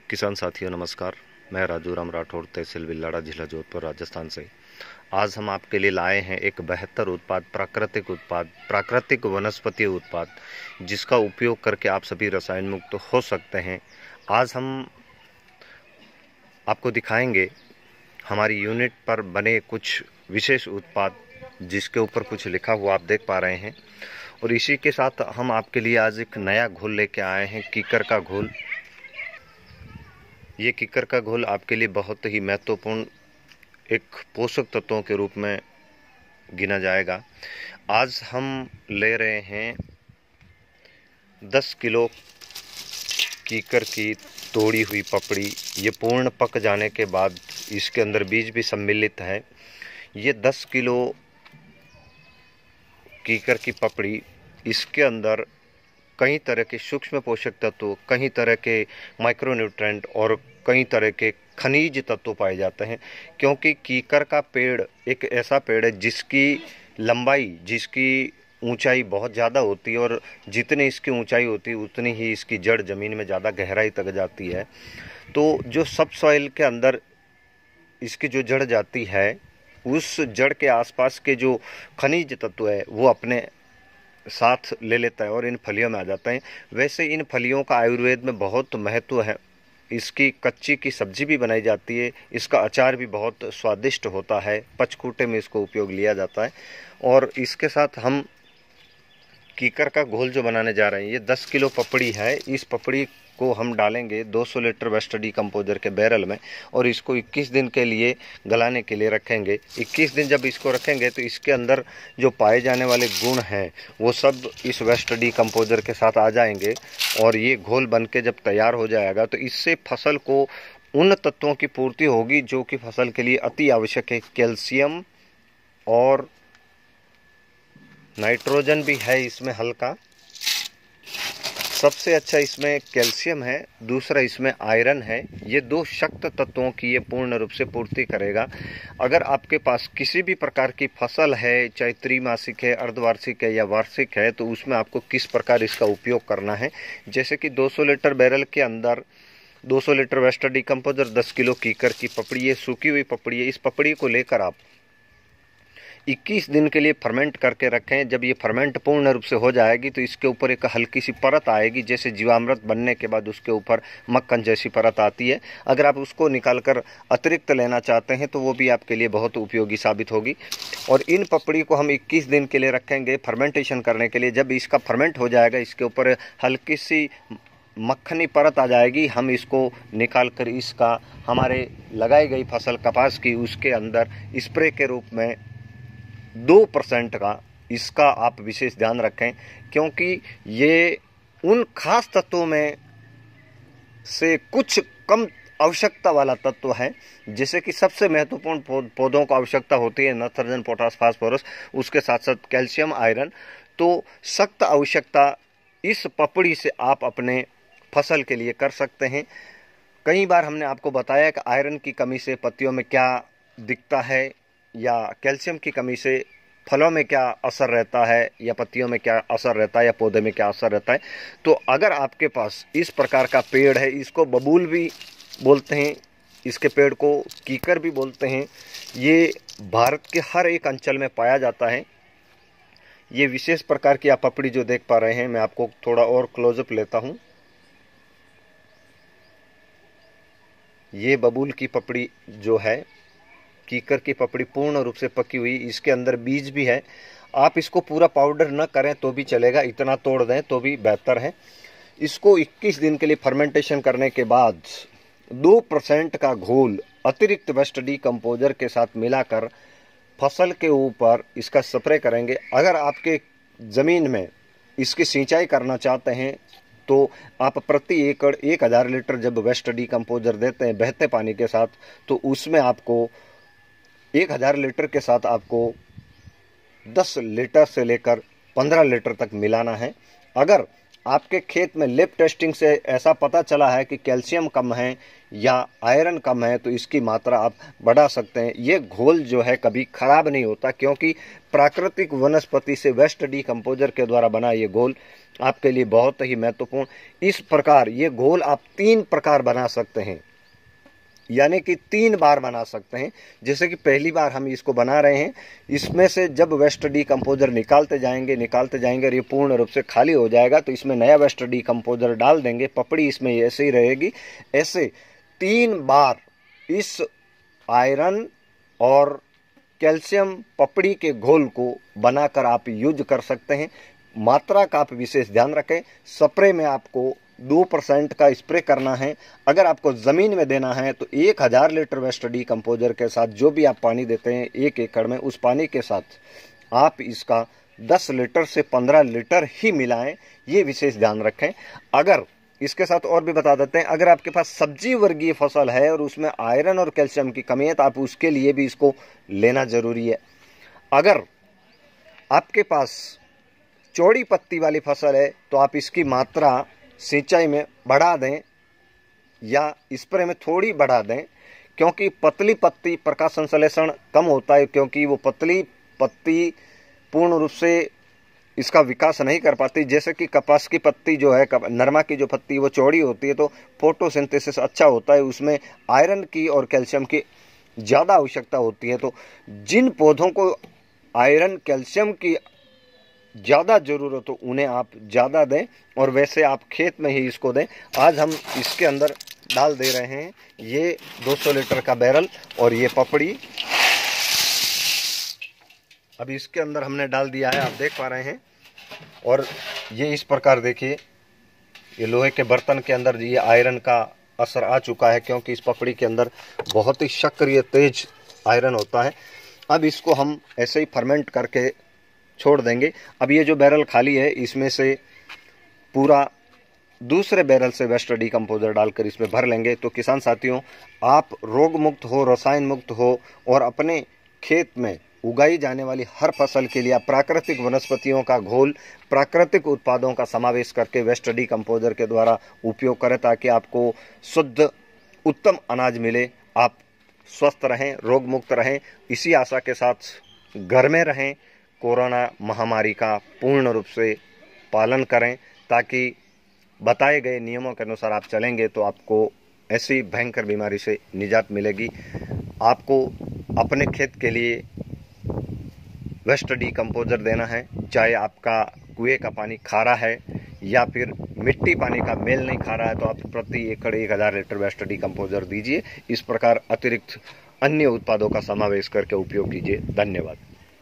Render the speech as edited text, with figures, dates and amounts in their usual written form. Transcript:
किसान साथियों नमस्कार। मैं राजू राम राठौड़, तहसील बिल्लाड़ा, जिला जोधपुर, राजस्थान से। आज हम आपके लिए लाए हैं एक बेहतर उत्पाद, प्राकृतिक वनस्पति उत्पाद, जिसका उपयोग करके आप सभी रसायन मुक्त हो सकते हैं। आज हम आपको दिखाएंगे हमारी यूनिट पर बने कुछ विशेष उत्पाद, जिसके ऊपर कुछ लिखा हुआ आप देख पा रहे हैं। और इसी के साथ हम आपके लिए आज एक नया घोल लेके आए हैं, कीकर का घोल। ये कीकर का घोल आपके लिए बहुत ही महत्वपूर्ण एक पोषक तत्वों के रूप में गिना जाएगा। आज हम ले रहे हैं 10 किलो कीकर की तोड़ी हुई पपड़ी। ये पूर्ण पक जाने के बाद इसके अंदर बीज भी सम्मिलित है। ये 10 किलो कीकर की पपड़ी, इसके अंदर कई तरह के सूक्ष्म पोषक तत्व, कई तरह के माइक्रोन्यूट्रेंट और कई तरह के खनिज तत्व पाए जाते हैं। क्योंकि कीकर का पेड़ एक ऐसा पेड़ है जिसकी लंबाई, जिसकी ऊंचाई बहुत ज़्यादा होती है, और जितनी इसकी ऊंचाई होती है उतनी ही इसकी जड़ ज़मीन में ज़्यादा गहराई तक जाती है। तो जो सब सॉइल के अंदर इसकी जो जड़ जाती है, उस जड़ के आसपास के जो खनिज तत्व है वो अपने साथ ले लेता है और इन फलियों में आ जाता है। वैसे इन फलियों का आयुर्वेद में बहुत महत्व है। इसकी कच्ची की सब्जी भी बनाई जाती है, इसका अचार भी बहुत स्वादिष्ट होता है, पचकूटे में इसको उपयोग लिया जाता है। और इसके साथ हम कीकर का घोल जो बनाने जा रहे हैं, ये 10 किलो पपड़ी है। इस पपड़ी को हम डालेंगे 200 लीटर वेस्ट डिकम्पोजर के बैरल में, और इसको 21 दिन के लिए गलाने के लिए रखेंगे। 21 दिन जब इसको रखेंगे तो इसके अंदर जो पाए जाने वाले गुण हैं वो सब इस वेस्ट डिकम्पोजर के साथ आ जाएंगे, और ये घोल बन के जब तैयार हो जाएगा तो इससे फसल को उन तत्वों की पूर्ति होगी जो कि फसल के लिए अति आवश्यक है। कैल्शियम और नाइट्रोजन भी है इसमें हल्का। सबसे अच्छा इसमें कैल्शियम है, दूसरा इसमें आयरन है। ये दो शक्त तत्वों की ये पूर्ण रूप से पूर्ति करेगा। अगर आपके पास किसी भी प्रकार की फसल है, चाहे त्रिमासिक है, अर्धवार्षिक है या वार्षिक है, तो उसमें आपको किस प्रकार इसका उपयोग करना है। जैसे कि 200 लीटर बैरल के अंदर 200 लीटर वेस्ट डिकम्पोजर, 10 किलो कीकर की पपड़ी, ये सूखी हुई पपड़ी है। इस पपड़ी को लेकर आप 21 दिन के लिए फर्मेंट करके रखें। जब ये फर्मेंट पूर्ण रूप से हो जाएगी तो इसके ऊपर एक हल्की सी परत आएगी, जैसे जीवामृत बनने के बाद उसके ऊपर मक्खन जैसी परत आती है। अगर आप उसको निकालकर अतिरिक्त लेना चाहते हैं तो वो भी आपके लिए बहुत उपयोगी साबित होगी। और इन पपड़ी को हम 21 दिन के लिए रखेंगे फर्मेंटेशन करने के लिए। जब इसका फर्मेंट हो जाएगा, इसके ऊपर हल्की सी मक्खनी परत आ जाएगी, हम इसको निकाल कर इसका हमारे लगाई गई फसल कपास की, उसके अंदर स्प्रे के रूप में 2% का इसका आप विशेष ध्यान रखें। क्योंकि ये उन खास तत्वों में से कुछ कम आवश्यकता वाला तत्व है। जैसे कि सबसे महत्वपूर्ण पौधों को आवश्यकता होती है नाइट्रोजन, पोटास, फास्फोरस, उसके साथ साथ कैल्शियम, आयरन। तो सख्त आवश्यकता इस पपड़ी से आप अपने फसल के लिए कर सकते हैं। कई बार हमने आपको बताया कि आयरन की कमी से पत्तियों में क्या दिखता है, या कैल्शियम की कमी से फलों में क्या असर रहता है, या पत्तियों में क्या असर रहता है, या पौधे में क्या असर रहता है। तो अगर आपके पास इस प्रकार का पेड़ है, इसको बबूल भी बोलते हैं, इसके पेड़ को कीकर भी बोलते हैं। ये भारत के हर एक अंचल में पाया जाता है। ये विशेष प्रकार की आप पपड़ी जो देख पा रहे हैं, मैं आपको थोड़ा और क्लोजअप लेता हूँ। ये बबूल की पपड़ी जो है, कीकर की पपड़ी पूर्ण रूप से पकी हुई, इसके अंदर बीज भी है। आप इसको पूरा पाउडर न करें तो भी चलेगा, इतना तोड़ दें तो भी बेहतर है। इसको 21 दिन के लिए फर्मेंटेशन करने के बाद 2% का घोल अतिरिक्त वेस्ट डिकम्पोजर के साथ मिलाकर फसल के ऊपर इसका स्प्रे करेंगे। अगर आपके ज़मीन में इसकी सिंचाई करना चाहते हैं तो आप प्रति एकड़ 1000 लीटर जब वेस्ट डिकम्पोजर देते हैं बहते पानी के साथ, तो उसमें आपको 1000 लीटर के साथ आपको 10 लीटर से लेकर 15 लीटर तक मिलाना है। अगर आपके खेत में लैब टेस्टिंग से ऐसा पता चला है कि कैल्शियम कम है, या आयरन कम है तो इसकी मात्रा आप बढ़ा सकते हैं। ये घोल जो है कभी खराब नहीं होता, क्योंकि प्राकृतिक वनस्पति से वेस्ट डीकम्पोजर के द्वारा बना ये घोल आपके लिए बहुत ही महत्वपूर्ण। इस प्रकार ये घोल आप 3 प्रकार बना सकते हैं, यानी कि 3 बार बना सकते हैं। जैसे कि पहली बार हम इसको बना रहे हैं, इसमें से जब वेस्ट डीकम्पोजर निकालते जाएंगे और ये पूर्ण रूप से खाली हो जाएगा तो इसमें नया वेस्ट डीकम्पोजर डाल देंगे, पपड़ी इसमें ऐसे ही रहेगी। ऐसे 3 बार इस आयरन और कैल्शियम पपड़ी के घोल को बनाकर आप यूज कर सकते हैं। मात्रा का आप विशेष ध्यान रखें। स्प्रे में आपको 2% का स्प्रे करना है। अगर आपको ज़मीन में देना है तो 1000 लीटर वेस्ट डीकम्पोजर के साथ जो भी आप पानी देते हैं 1 एकड़ में, उस पानी के साथ आप इसका 10 लीटर से 15 लीटर ही मिलाएं, ये विशेष ध्यान रखें। अगर इसके साथ और भी बता देते हैं, अगर आपके पास सब्जी वर्गीय फसल है और उसमें आयरन और कैल्शियम की कमी है तो आप उसके लिए भी इसको लेना जरूरी है। अगर आपके पास चौड़ी पत्ती वाली फसल है तो आप इसकी मात्रा सिंचाई में बढ़ा दें या स्प्रे में थोड़ी बढ़ा दें, क्योंकि पतली पत्ती प्रकाश संश्लेषण कम होता है, क्योंकि वो पतली पत्ती पूर्ण रूप से इसका विकास नहीं कर पाती। जैसे कि कपास की पत्ती जो है, नरमा की जो पत्ती वो चौड़ी होती है तो फोटोसिंथेसिस अच्छा होता है, उसमें आयरन की और कैल्शियम की ज़्यादा आवश्यकता होती है। तो जिन पौधों को आयरन कैल्शियम की ज़्यादा ज़रूरत हो उन्हें आप ज़्यादा दें, और वैसे आप खेत में ही इसको दें। आज हम इसके अंदर डाल दे रहे हैं ये 200 लीटर का बैरल और ये पपड़ी अभी इसके अंदर हमने डाल दिया है, आप देख पा रहे हैं। और ये इस प्रकार देखिए, ये लोहे के बर्तन के अंदर ये आयरन का असर आ चुका है, क्योंकि इस पपड़ी के अंदर बहुत ही सक्रिय तेज आयरन होता है। अब इसको हम ऐसे ही फर्मेंट करके छोड़ देंगे। अब ये जो बैरल खाली है इसमें से पूरा दूसरे बैरल से वेस्ट डीकम्पोजर डालकर इसमें भर लेंगे। तो किसान साथियों, आप रोग मुक्त हो, रसायन मुक्त हो और अपने खेत में उगाई जाने वाली हर फसल के लिए आप प्राकृतिक वनस्पतियों का घोल, प्राकृतिक उत्पादों का समावेश करके वेस्ट डीकम्पोजर के द्वारा उपयोग करें, ताकि आपको शुद्ध उत्तम अनाज मिले, आप स्वस्थ रहें, रोग मुक्त रहें। इसी आशा के साथ घर में रहें, कोरोना महामारी का पूर्ण रूप से पालन करें, ताकि बताए गए नियमों के अनुसार आप चलेंगे तो आपको ऐसी भयंकर बीमारी से निजात मिलेगी। आपको अपने खेत के लिए वेस्ट डीकम्पोजर देना है, चाहे आपका कुएं का पानी खारा है या फिर मिट्टी पानी का मेल नहीं खा रहा है, तो आप प्रति एकड़ 1000 लीटर वेस्ट डीकम्पोजर दीजिए। इस प्रकार अतिरिक्त अन्य उत्पादों का समावेश करके उपयोग कीजिए। धन्यवाद।